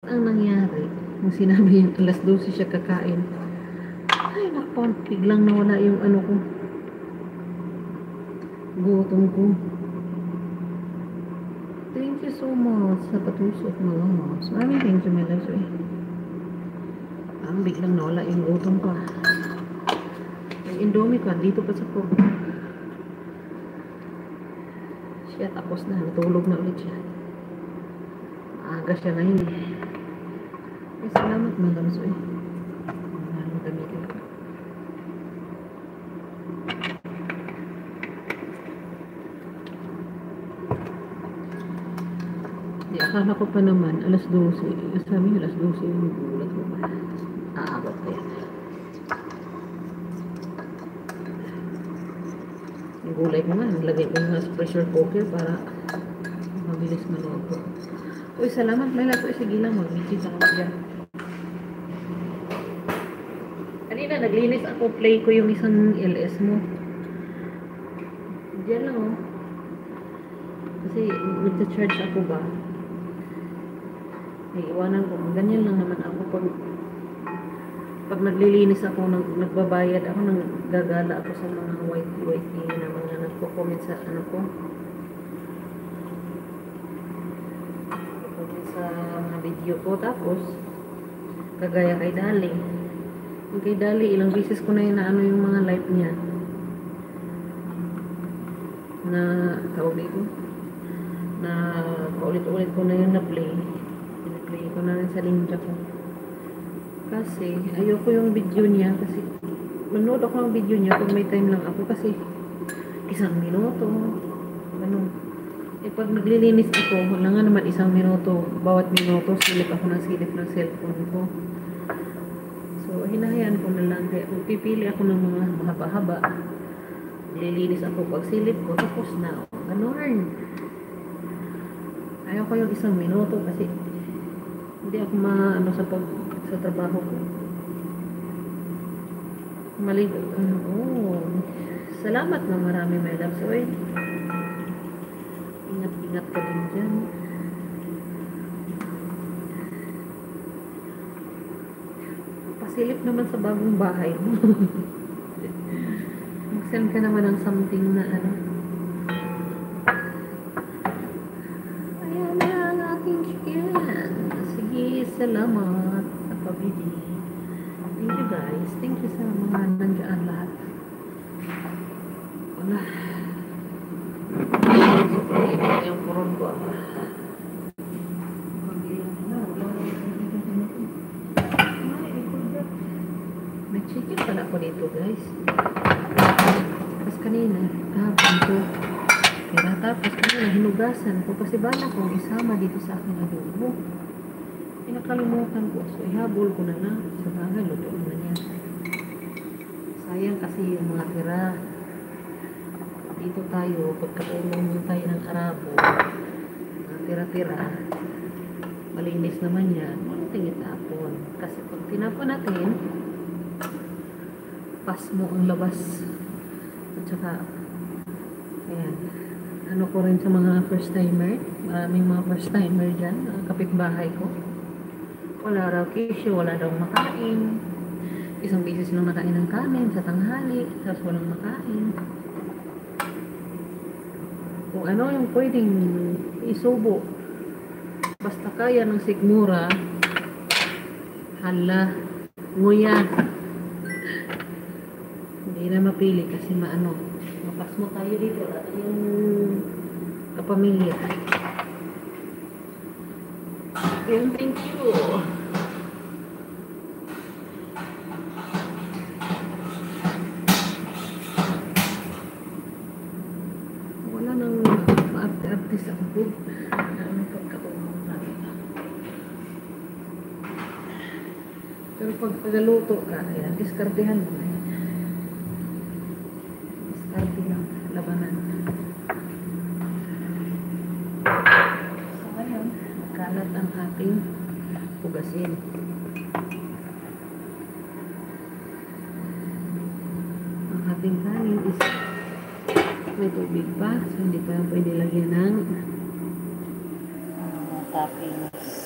Ang nangyari, nung sinabi yung alas 12 siya kakain, ay naku, biglang nawala yung ano ko, gutom ko. Thank you so much sa patusok mo. Maraming thank you, my love. Biglang nawala yung gutom ko. Yung Indomie ko, dito pa sa ko. Siya, tapos na. Natulog na ulit siya. Aga siya ngayon eh. Salamat, my love. Maraming gamitin ko. Akala ko pa naman, alas 12. Sabi alas 12 yung gulat ko ba? Aabot ko yan. Yung gulay ko nga, nilagay ko nga sa pressure cooker para mabilis maluto. Uy, salamat, may lato. Sige lang, mag-video ako dyan. Kanina, naglinis ako. Play ko yung isang LS mo. Diyan lang, oh. Kasi, nagsa-charge ako ba? Ay, iwanan ko. Ganyan lang naman ako pag naglilinis ako, nagbabayad ako, gagala ako sa mga white na mga nagko-comment sa ano ko. Comment sa mga video ko. Tapos, kagaya kay Dali. Yung kay Dali, ilang beses ko na yun na ano yung mga live niya. Na, tawag dito, na paulit-ulit ko na yun na-play. Play ko na rin sa ninja ko. Kasi, ayoko yung video niya. Kasi, manood ako ng video niya pag may time lang ako. Kasi, 1 minuto. Ano. Pag naglilinis ako, wala nga naman 1 minuto. Bawat minuto, silip ako ng cellphone ko. So, hinahayaan ko na lang. Kaya, kung pipili ako ng mga mahaba-haba, naglilinis ako. Pag silip ko, tapos na. Ganun. Ayoko yung 1 minuto kasi hindi ako maano sa trabaho ko. Salamat na marami, my love. So, ingat-ingat ka din dyan. Pasilip naman sa bagong bahay mo. Mag-send ka naman ng something na ano. Ayan na ang aking chicken. Sige, salamat sa pabili. Thank you guys. Thank you sa mga nandiyan lahat. Wala. Yung puron ko. May chicken pala ako dito guys. Tapos kanina, kahapon ko. Kaya tapos kanina, hinugasan ko. Kasi bala kong isama dito sa aking adobo. Pinakalimutan ko. So, ihabol ko na lang. Sa bagay, luto na yan. Sayang kasi yung mga tira. Dito tayo, pagkatulong tayo ng Arabo, tira-tira, malinis naman yan, walang itapon. Kasi pag tinapon natin, pas mo ang labas. At saka, ayan, ano ko rin sa mga first timer, maraming mga first timer dyan, kapitbahay ko. Wala raw kisyo, wala daw makain. Isang beses lang nakain ng kanin sa tanghali, tapos walang makain. Kung ano yung pwedeng isubo, basta kaya ng sigmura, hala, nguya. Hindi na mapili kasi maano. Mapas mo tayo dito at yung kapamilya. Yung thank you. Wala nang maarte-artist ang food. Ano pagkatulong natin. Pero pag pagaluto ka, ayan, diskartehan mo na yan. Diskarte lang, labanan. So, ngayon, kalat ang ating pugasin. Ang ating kanin is may tubig pa, so hindi pa pwede lagyan ng toppings.